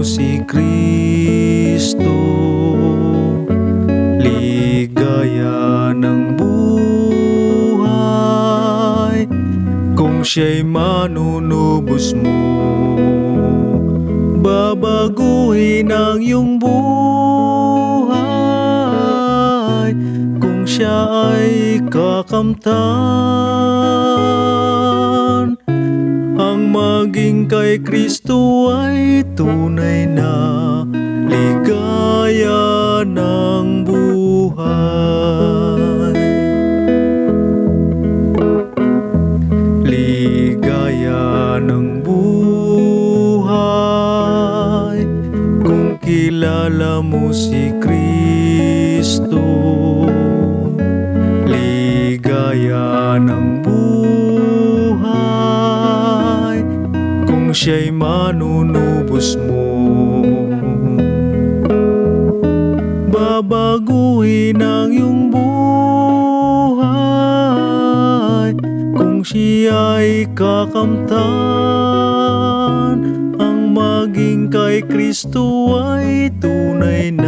si Kristo, ligaya ng buhay. Kung siya'y manunubos mo, babaguhin ang iyong buhay. Kung siya ay kakamtan, ang maging kay Kristo ay tunay na ligaya ng buhay. Ligaya ng buhay kung kilala mo si Kristo. Ligaya ng buhay kung siya'y manunubos mo, babaguhin ang iyong buhay. Kung siya'y kakamtan, ang maging kay Kristo ay tunay na